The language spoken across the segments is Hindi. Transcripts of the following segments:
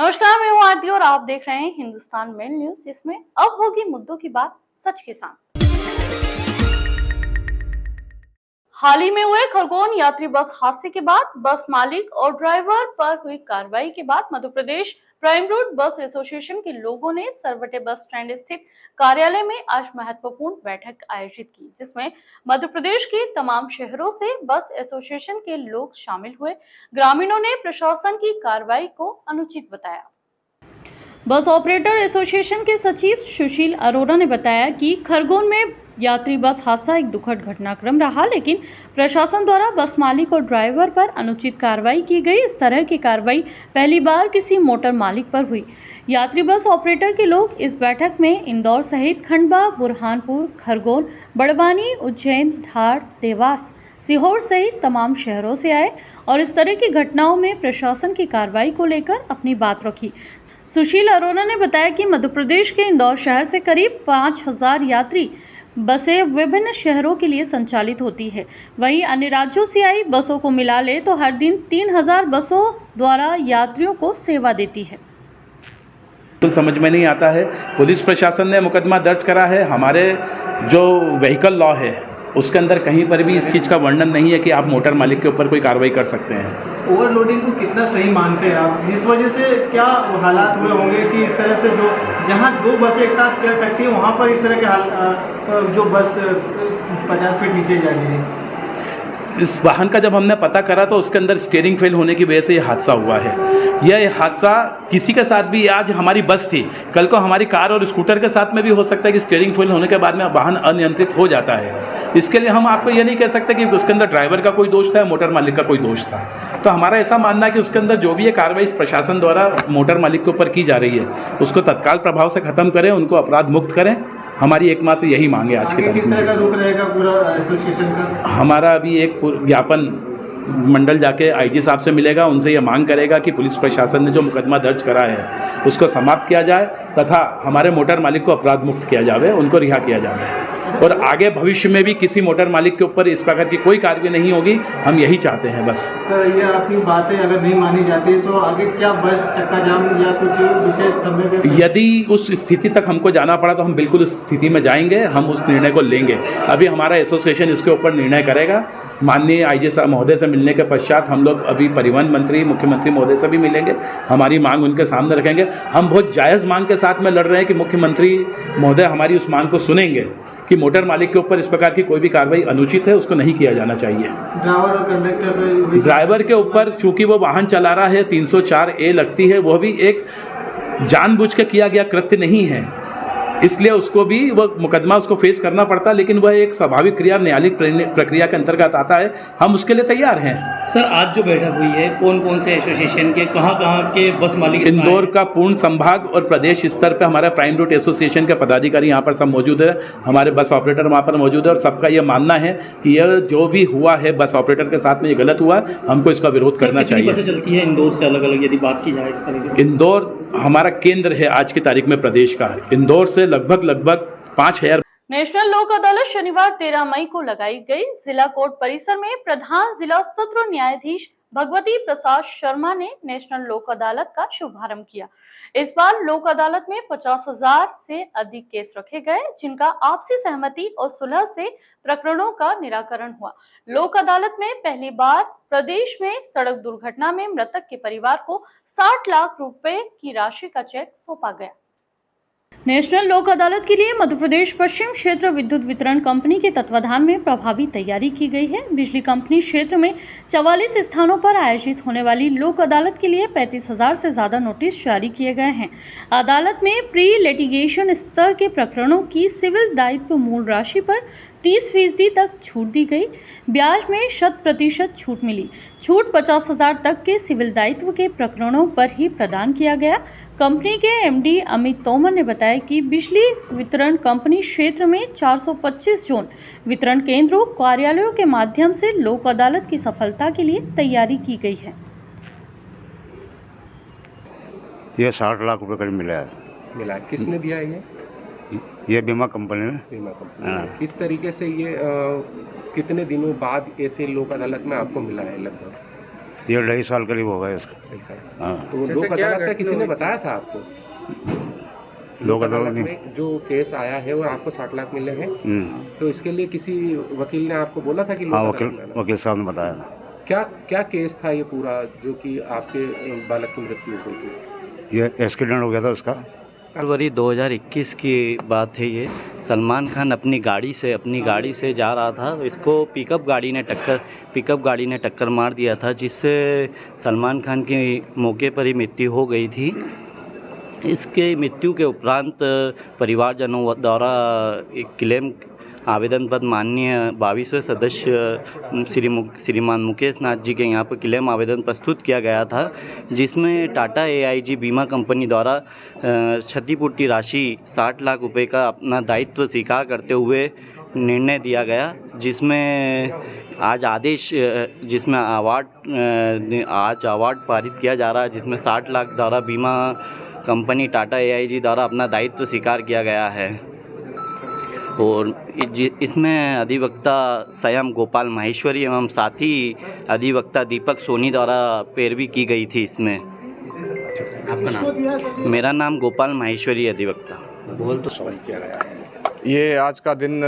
नमस्कार, मैं हूँ आरती और आप देख रहे हैं हिंदुस्तान मेल न्यूज, जिसमें अब होगी मुद्दों की बात सच के साथ। हाल ही में हुए खरगोन यात्री बस हादसे के बाद बस मालिक और ड्राइवर पर हुई कार्रवाई के बाद मध्य प्रदेश प्राइम रूट बस एसोसिएशन के लोगों ने सरवटे बस स्टैंड स्थित कार्यालय में आज महत्वपूर्ण बैठक आयोजित की, जिसमें मध्य प्रदेश के तमाम शहरों से बस एसोसिएशन के लोग शामिल हुए। ग्रामीणों ने प्रशासन की कार्रवाई को अनुचित बताया। बस ऑपरेटर एसोसिएशन के सचिव सुशील अरोड़ा ने बताया कि खरगोन में यात्री बस हादसा एक दुखद घटनाक्रम रहा, लेकिन प्रशासन द्वारा बस मालिक और ड्राइवर पर अनुचित कार्रवाई की गई। इस तरह की कार्रवाई पहली बार किसी मोटर मालिक पर हुई। यात्री बस ऑपरेटर के लोग इस बैठक में इंदौर सहित खंडवा, बुरहानपुर, खरगोन, बड़वानी, उज्जैन, धार, देवास, सीहोर सहित तमाम शहरों से आए और इस तरह की घटनाओं में प्रशासन की कार्रवाई को लेकर अपनी बात रखी। सुशील अरोड़ा ने बताया कि मध्य प्रदेश के इंदौर शहर से करीब 5000 यात्री बसें विभिन्न शहरों के लिए संचालित होती है। वहीं अन्य राज्यों से आई बसों को मिला ले तो हर दिन 3000 बसों द्वारा यात्रियों को सेवा देती है। समझ में नहीं आता है। पुलिस प्रशासन ने मुकदमा दर्ज करा है। हमारे जो व्हीकल लॉ है उसके अंदर कहीं पर भी इस चीज़ का वर्णन नहीं है कि आप मोटर मालिक के ऊपर कोई कार्रवाई कर सकते हैं। ओवरलोडिंग को कितना सही मानते हैं आप? इस वजह से क्या हालात हुए होंगे कि इस तरह से जो जहां दो बसें एक साथ चल सकती है वहां पर इस तरह के जो बस 50 फीट नीचे जा रही है? इस वाहन का जब हमने पता करा तो उसके अंदर स्टीयरिंग फेल होने की वजह से ये हादसा हुआ है। यह हादसा किसी के साथ भी, आज हमारी बस थी, कल को हमारी कार और स्कूटर के साथ में भी हो सकता है कि स्टीयरिंग फेल होने के बाद में वाहन अनियंत्रित हो जाता है। इसके लिए हम आपको ये नहीं कह सकते कि उसके अंदर ड्राइवर का कोई दोष था या मोटर मालिक का कोई दोष था। तो हमारा ऐसा मानना है कि उसके अंदर जो भी ये कार्रवाई प्रशासन द्वारा मोटर मालिक के ऊपर की जा रही है उसको तत्काल प्रभाव से ख़त्म करें, उनको अपराध मुक्त करें। हमारी एकमात्र यही मांग है आज के किस तरह का रुख रहेगा पूरा एसोसिएशन का? हमारा अभी एक ज्ञापन मंडल जाके आईजी साहब से मिलेगा, उनसे ये मांग करेगा कि पुलिस प्रशासन ने जो मुकदमा दर्ज करा है उसको समाप्त किया जाए तथा हमारे मोटर मालिक को अपराध मुक्त किया जाए, उनको रिहा किया जाए और आगे भविष्य में भी किसी मोटर मालिक के ऊपर इस प्रकार की कोई कार्रवाई नहीं होगी। हम यही चाहते हैं बस। सर, ये आपकी बातें अगर नहीं मानी जाती तो आगे क्या बस चक्का जाम या कुछ विशेष थमने? यदि उस स्थिति तक हमको जाना पड़ा तो हम बिल्कुल उस स्थिति में जाएंगे, हम उस निर्णय को लेंगे। अभी हमारा एसोसिएशन इसके ऊपर निर्णय करेगा। माननीय आईजी साहब महोदय से मिलने के पश्चात हम लोग अभी परिवहन मंत्री, मुख्यमंत्री महोदय से भी मिलेंगे, हमारी मांग उनके सामने रखेंगे। हम बहुत जायज़ मांग के साथ में लड़ रहे हैं कि मुख्यमंत्री महोदय हमारी उस मांग को सुनेंगे कि मोटर मालिक के ऊपर इस प्रकार की कोई भी कार्रवाई अनुचित है, उसको नहीं किया जाना चाहिए। ड्राइवर और कंडक्टर ड्राइवर के ऊपर चूंकि वो वाहन चला रहा है 304A लगती है, वह भी एक जानबूझ के किया गया कृत्य नहीं है, इसलिए उसको भी वह मुकदमा उसको फेस करना पड़ता है, लेकिन वह एक स्वाभाविक क्रिया, न्यायालयिक प्रक्रिया के अंतर्गत आता है। हम उसके लिए तैयार हैं। सर, आज जो बैठक हुई है कौन कौन से एसोसिएशन के, कहाँ के बस मालिक? इंदौर का पूर्ण संभाग और प्रदेश स्तर पे हमारा प्राइम रूट एसोसिएशन के पदाधिकारी यहाँ पर सब मौजूद है। हमारे बस ऑपरेटर वहाँ पर मौजूद है और सबका ये मानना है कि यह जो भी हुआ है बस ऑपरेटर के साथ में ये गलत हुआ, हमको इसका विरोध करना चाहिए। बसें चलती है इंदौर से अलग अलग, यदि बात की जाए इस तरह की? इंदौर हमारा केंद्र है आज की तारीख में प्रदेश का। इंदौर से लगभग 5000। नेशनल लोक अदालत शनिवार 13 मई को लगाई गई। जिला कोर्ट परिसर में प्रधान जिला सत्र न्यायाधीश भगवती प्रसाद शर्मा ने नेशनल लोक अदालत का शुभारंभ किया। इस बार लोक अदालत में 50,000 से अधिक केस रखे गए, जिनका आपसी सहमति और सुलह से प्रकरणों का निराकरण हुआ। लोक अदालत में पहली बार प्रदेश में सड़क दुर्घटना में मृतक के परिवार को 60 लाख रुपए की राशि का चेक सौंपा गया। नेशनल लोक अदालत के लिए मध्य प्रदेश पश्चिम क्षेत्र विद्युत वितरण कंपनी के तत्वाधान में प्रभावी तैयारी की गई है। बिजली कंपनी क्षेत्र में 44 स्थानों पर आयोजित होने वाली लोक अदालत के लिए 35,000 से ज्यादा नोटिस जारी किए गए हैं। अदालत में प्री लिटिगेशन स्तर के प्रकरणों की सिविल दायित्व मूल राशि पर 30% तक छूट दी गई। ब्याज में 100% छूट मिली। छूट 50,000 तक के सिविल दायित्व के प्रकरणों पर ही प्रदान किया गया। कंपनी के एमडी अमित तोमर ने बताया कि बिजली वितरण कंपनी क्षेत्र में 425 जोन वितरण केंद्रों, कार्यालयों के माध्यम से लोक अदालत की सफलता के लिए तैयारी की गई है। ये 60 लाख रुपए करीब मिला है। किसने दिया है ये बीमा कंपनी ने। बीमा कंपनी। किस तरीके से ये कितने दिनों बाद ऐसे लोक अदालत में आपको मिला है लगभग? ये 2.5 साल करीब हो गए इसका। ऐसा है। हाँ, तो वो लोक अदालत का किसी ने बताया था आपको? लोक अदालत में। में जो केस आया है और आपको 60 लाख मिले हैं, तो इसके लिए किसी वकील ने आपको बोला था कि लोक हाँ, अदालत में आना? वकील साहब ने बताया था। क्या केस था ये पूरा जो कि आपके बालक की मृत्यु हुई थी? ये एक्सीडेंट हो गया था उसका। फरवरी 2021 की बात है ये। सलमान खान अपनी गाड़ी से जा रहा था, इसको पिकअप गाड़ी ने टक्कर मार दिया था, जिससे सलमान खान की मौके पर ही मृत्यु हो गई थी। इसके मृत्यु के उपरांत परिवारजनों द्वारा एक क्लेम आवेदन पर माननीय 22वें सदस्य श्रीमान मुकेश नाथ जी के यहाँ पर क्लेम आवेदन प्रस्तुत किया गया था, जिसमें टाटा AIG बीमा कंपनी द्वारा क्षतिपूर्ति राशि 60 लाख रुपए का अपना दायित्व स्वीकार करते हुए निर्णय दिया गया, जिसमें आज अवार्ड पारित किया जा रहा है, जिसमें 60 लाख द्वारा बीमा कंपनी टाटा AIG द्वारा अपना दायित्व स्वीकार किया गया है। और इसमें अधिवक्ता स्वयं गोपाल माहेश्वरी एवं साथ ही अधिवक्ता दीपक सोनी द्वारा पैरवी की गई थी। इसमें आपका नाम? मेरा नाम गोपाल माहेश्वरी, अधिवक्ता। बोल तो सवाल किया गया है। ये आज का दिन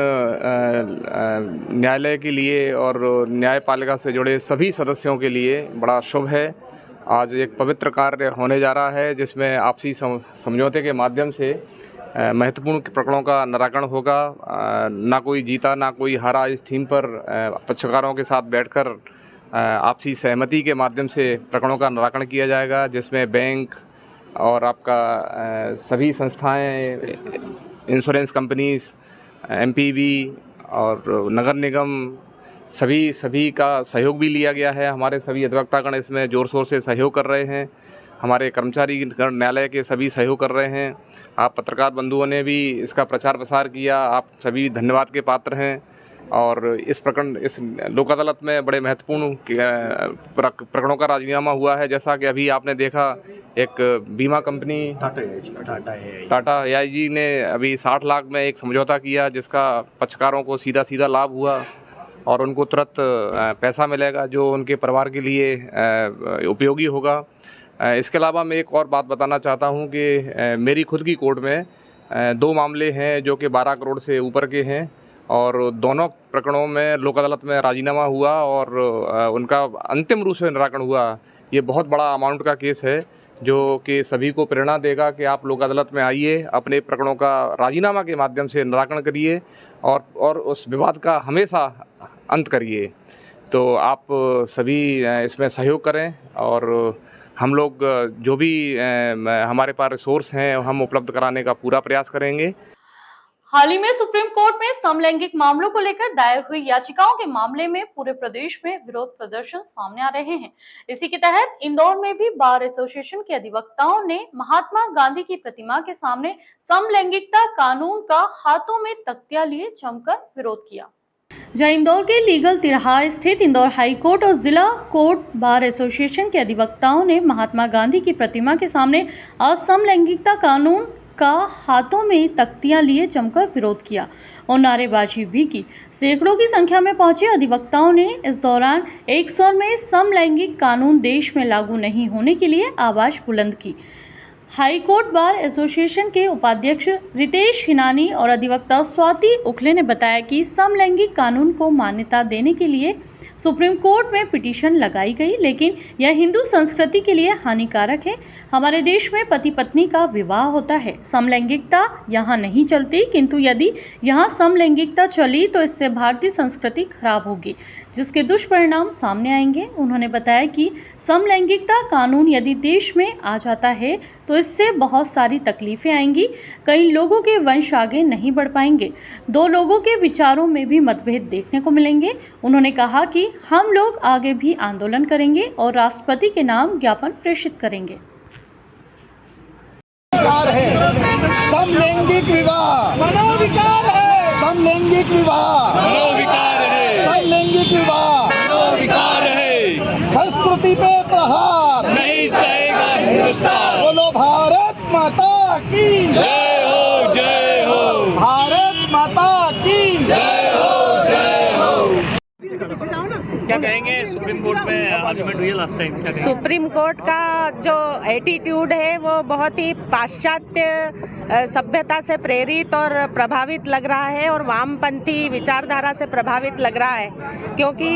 न्यायालय के लिए और न्यायपालिका से जुड़े सभी सदस्यों के लिए बड़ा शुभ है। आज एक पवित्र कार्य होने जा रहा है, जिसमें आपसी समझौते के माध्यम से महत्वपूर्ण प्रकरणों का निराकरण होगा। ना कोई जीता ना कोई हारा, इस थीम पर पक्षकारों के साथ बैठकर आपसी सहमति के माध्यम से प्रकरणों का निराकरण किया जाएगा, जिसमें बैंक और आपका सभी संस्थाएं, इंश्योरेंस कंपनीज, MPB और नगर निगम सभी का सहयोग भी लिया गया है। हमारे सभी अधिवक्तागण इसमें ज़ोर शोर से सहयोग कर रहे हैं। हमारे कर्मचारी न्यायालय के सभी सहयोग कर रहे हैं। आप पत्रकार बंधुओं ने भी इसका प्रचार प्रसार किया, आप सभी धन्यवाद के पात्र हैं। और इस लोक अदालत में बड़े महत्वपूर्ण प्रकरणों का राजीनामा हुआ है। जैसा कि अभी आपने देखा, एक बीमा कंपनी टाटा AIG ने अभी 60 लाख में एक समझौता किया, जिसका पक्षकारों को सीधा लाभ हुआ और उनको तुरंत पैसा मिलेगा, जो उनके परिवार के लिए उपयोगी होगा। इसके अलावा मैं एक और बात बताना चाहता हूं कि मेरी खुद की कोर्ट में 2 मामले हैं जो कि 12 करोड़ से ऊपर के हैं, और दोनों प्रकरणों में लोक अदालत में राजीनामा हुआ और उनका अंतिम रूप से निराकरण हुआ। ये बहुत बड़ा अमाउंट का केस है, जो कि सभी को प्रेरणा देगा कि आप लोक अदालत में आइए, अपने प्रकरणों का राजीनामा के माध्यम से निराकरण करिए और उस विवाद का हमेशा अंत करिए। तो आप सभी इसमें सहयोग करें, और हम लोग जो भी हमारे पास रिसोर्स हैं हम उपलब्ध कराने का पूरा प्रयास करेंगे। हाल ही में सुप्रीम कोर्ट में समलैंगिक मामलों को लेकर दायर हुई याचिकाओं के मामले में पूरे प्रदेश में विरोध प्रदर्शन सामने आ रहे हैं। इसी के तहत इंदौर में भी बार एसोसिएशन के अधिवक्ताओं ने महात्मा गांधी की प्रतिमा के सामने समलैंगिकता कानून का हाथों में तख्तियां लिए जमकर विरोध किया। जहां इंदौर के लीगल तिराहा स्थित इंदौर हाई कोर्ट और जिला कोर्ट बार एसोसिएशन के अधिवक्ताओं ने महात्मा गांधी की प्रतिमा के सामने असमलैंगिकता कानून का हाथों में तख्तियां लिए जमकर विरोध किया और नारेबाजी भी की। सैकड़ों की संख्या में पहुंचे अधिवक्ताओं ने इस दौरान एक स्वर में समलैंगिक कानून देश में लागू नहीं होने के लिए आवाज बुलंद की। हाई कोर्ट बार एसोसिएशन के उपाध्यक्ष रितेश हिनानी और अधिवक्ता स्वाति उखले ने बताया कि समलैंगिक कानून को मान्यता देने के लिए सुप्रीम कोर्ट में पिटीशन लगाई गई, लेकिन यह हिंदू संस्कृति के लिए हानिकारक है। हमारे देश में पति पत्नी का विवाह होता है, समलैंगिकता यहाँ नहीं चलती, किंतु यदि यहाँ समलैंगिकता चली तो इससे भारतीय संस्कृति खराब होगी, जिसके दुष्परिणाम सामने आएंगे। उन्होंने बताया कि समलैंगिकता कानून यदि देश में आ जाता है तो इससे बहुत सारी तकलीफें आएंगी, कई लोगों के वंश आगे नहीं बढ़ पाएंगे, 2 लोगों के विचारों में भी मतभेद देखने को मिलेंगे। उन्होंने कहा कि हम लोग आगे भी आंदोलन करेंगे और राष्ट्रपति के नाम ज्ञापन प्रेषित करेंगे। समलैंगिक विवाह मनोविकार है, समलैंगिक विवाह मनोविकार है, समलैंगिक विवाह मनोविकार है, संस्कृति पे प्रहार नहीं सहेगा हिंदुस्तान। बोलो भारत माता की जय हो, जय हो, भारत माता की जय हो, जय हो। क्या कहेंगे सुप्रीम कोर्ट में आर्गुमेंट हुई है लास्ट टाइम, क्या कहेंगे? सुप्रीम कोर्ट का जो एटीट्यूड है वो बहुत ही पाश्चात्य सभ्यता से प्रेरित और प्रभावित लग रहा है और वामपंथी विचारधारा से प्रभावित लग रहा है, क्योंकि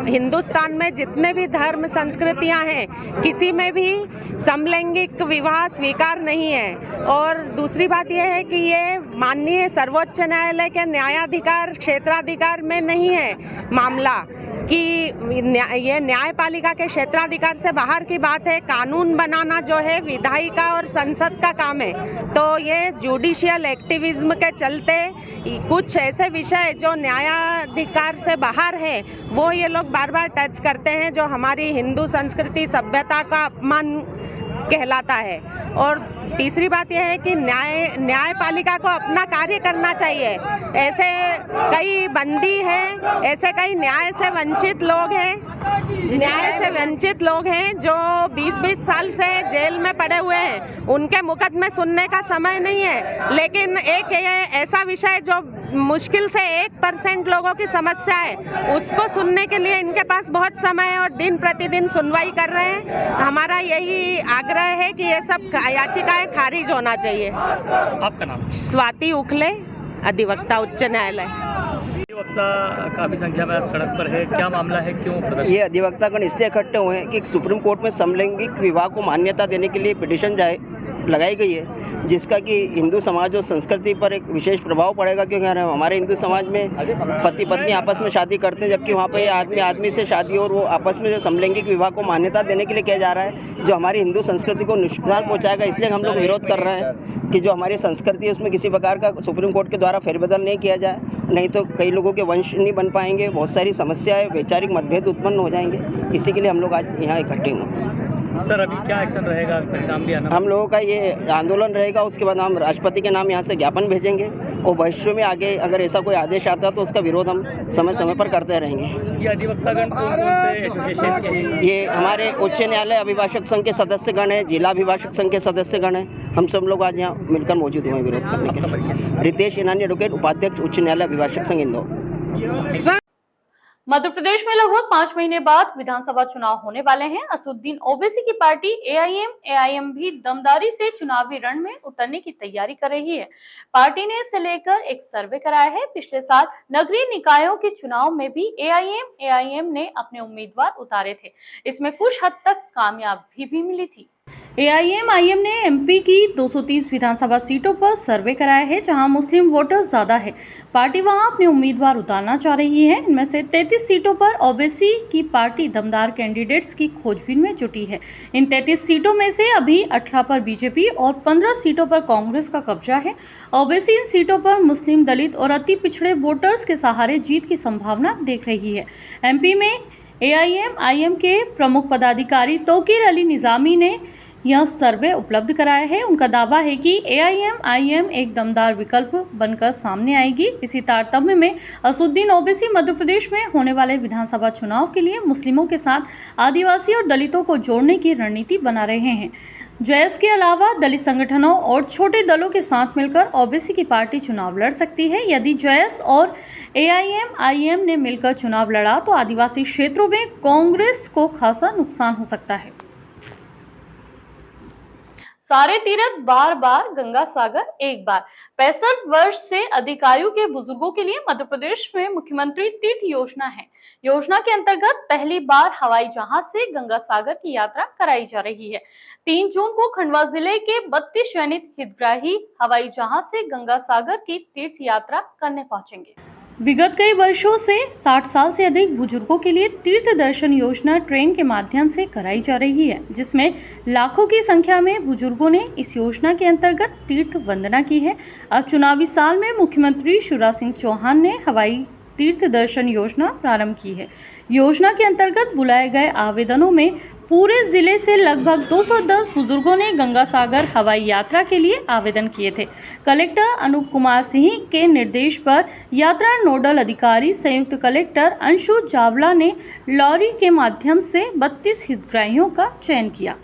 हिंदुस्तान में जितने भी धर्म संस्कृतियां हैं किसी में भी समलैंगिक विवाह स्वीकार नहीं है। और दूसरी बात यह है कि ये माननीय सर्वोच्च न्यायालय के न्यायाधिकार क्षेत्राधिकार में नहीं है मामला, कि ये न्यायपालिका के क्षेत्राधिकार से बाहर की बात है। कानून बनाना जो है विधायिका और संसद का काम है, तो ये जुडिशियल एक्टिविज्म के चलते कुछ ऐसे विषय जो न्यायाधिकार से बाहर है वो ये लोग बार बार टच करते हैं, जो हमारी हिंदू संस्कृति सभ्यता का अपमान कहलाता है। और तीसरी बात यह है कि न्यायपालिका को अपना कार्य करना चाहिए। ऐसे कई बंदी हैं, ऐसे कई न्याय से वंचित लोग हैं जो 20-20 साल से जेल में पड़े हुए हैं, उनके मुकदमे सुनने का समय नहीं है। लेकिन एक ऐसा विषय जो मुश्किल से 1% लोगों की समस्या है उसको सुनने के लिए इनके पास बहुत समय है और दिन प्रतिदिन सुनवाई कर रहे हैं। हमारा यही आग्रह है कि ये सब याचिकाएं खारिज होना चाहिए। आपका नाम? स्वाति उखले, अधिवक्ता उच्च न्यायालय। अधिवक्ता काफी संख्या में आज सड़क पर है, क्या मामला है, क्यों प्रदर्शन? ये अधिवक्तागण इसलिए इकट्ठे हुए हैं कि सुप्रीम कोर्ट में समलैंगिक विवाह को मान्यता देने के लिए पिटीशन लगाई गई है, जिसका कि हिंदू समाज और संस्कृति पर एक विशेष प्रभाव पड़ेगा, क्योंकि हमारे हिंदू समाज में पति पत्नी आपस में शादी करते हैं, जबकि वहाँ पे आदमी आदमी से शादी और वो आपस में समलैंगिक विवाह को मान्यता देने के लिए किया जा रहा है, जो हमारी हिंदू संस्कृति को नुकसान पहुँचाएगा। इसलिए हम लोग विरोध कर रहे हैं कि जो हमारी संस्कृति है उसमें किसी प्रकार का सुप्रीम कोर्ट के द्वारा फेरबदल नहीं किया जाए, नहीं तो कई लोगों के वंश नहीं बन पाएंगे, बहुत सारी समस्याएं, वैचारिक मतभेद उत्पन्न हो जाएंगे। इसी के लिए हम लोग आज यहाँ इकट्ठे हुए। सर अभी क्या एक्शन रहेगा, परिणाम भी आना? हम लोगों का ये आंदोलन रहेगा, उसके बाद हम राष्ट्रपति के नाम यहाँ से ज्ञापन भेजेंगे और भविष्य में आगे अगर ऐसा कोई आदेश आता है तो उसका विरोध हम समय समय पर करते रहेंगे। ये अधिवक्तागण कौन से एसोसिएशन के हैं? ये हमारे उच्च न्यायालय अभिभाषक संघ के सदस्यगण हैं, जिला अभिभाषक संघ के सदस्यगण हैं। हम सब लोग आज यहाँ मिलकर मौजूद हुए विरोध करने के लिए। रितेश ईनानी, एडवोकेट, उपाध्यक्ष, उच्च न्यायालय अभिभाषक संघ, इंदौर। मध्य प्रदेश में लगभग 5 महीने बाद विधानसभा चुनाव होने वाले हैं। असदुद्दीन ओवैसी की पार्टी एआईएम भी दमदारी से चुनावी रण में उतरने की तैयारी कर रही है। पार्टी ने इसे लेकर एक सर्वे कराया है। पिछले साल नगरीय निकायों के चुनाव में भी एआईएम ने अपने उम्मीदवार उतारे थे। इसमें कुछ हद तक कामयाबी भी मिली थी। एआईएम ने एमपी की 230 विधानसभा सीटों पर सर्वे कराया है, जहां मुस्लिम वोटर्स ज्यादा है। पार्टी वहां अपने उम्मीदवार उतारना चाह रही है। इनमें से 33 सीटों पर ओवैसी की पार्टी दमदार कैंडिडेट्स की खोजबीन में जुटी है। इन 33 सीटों में से अभी 18 पर बीजेपी और 15 सीटों पर कांग्रेस का कब्जा है। ओवैसी इन सीटों पर मुस्लिम, दलित और अति पिछड़े वोटर्स के सहारे जीत की संभावना देख रही है। एमपी में एआईएम के प्रमुख पदाधिकारी तौकीर अली निजामी ने यह सर्वे उपलब्ध कराया है। उनका दावा है कि एआईएम एक दमदार विकल्प बनकर सामने आएगी। इसी तारतम्य में असदुद्दीन ओवैसी मध्य प्रदेश में होने वाले विधानसभा चुनाव के लिए मुस्लिमों के साथ आदिवासी और दलितों को जोड़ने की रणनीति बना रहे हैं। जैस के अलावा दलित संगठनों और छोटे दलों के साथ मिलकर ओवैसी की पार्टी चुनाव लड़ सकती है। यदि जैस और एआईएम ने मिलकर चुनाव लड़ा तो आदिवासी क्षेत्रों में कांग्रेस को खासा नुकसान हो सकता है। सारे तीर्थ बार बार, गंगा सागर एक बार। 65 वर्ष से अधिक आयु के बुजुर्गों के लिए मध्य प्रदेश में मुख्यमंत्री तीर्थ योजना है। योजना के अंतर्गत पहली बार हवाई जहाज से गंगा सागर की यात्रा कराई जा रही है। 3 जून को खंडवा जिले के 32 चयनित हितग्राही हवाई जहाज से गंगा सागर की तीर्थ यात्रा करने पहुंचेंगे। विगत कई वर्षों से 60 साल से अधिक बुजुर्गों के लिए तीर्थ दर्शन योजना ट्रेन के माध्यम से कराई जा रही है, जिसमें लाखों की संख्या में बुजुर्गों ने इस योजना के अंतर्गत तीर्थ वंदना की है। अब चुनावी साल में मुख्यमंत्री शिवराज सिंह चौहान ने हवाई तीर्थ दर्शन योजना प्रारंभ की है। योजना के अंतर्गत बुलाए गए आवेदनों में पूरे जिले से लगभग 210 बुजुर्गों ने गंगा सागर हवाई यात्रा के लिए आवेदन किए थे। कलेक्टर अनूप कुमार सिंह के निर्देश पर यात्रा नोडल अधिकारी संयुक्त कलेक्टर अंशु चावला ने लॉरी के माध्यम से 32 हितग्राहियों का चयन किया।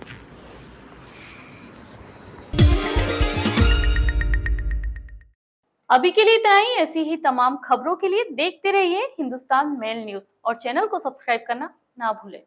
अभी के लिए इतना ही। ऐसी ही तमाम खबरों के लिए देखते रहिए हिंदुस्तान मेल न्यूज और चैनल को सब्सक्राइब करना ना भूलें।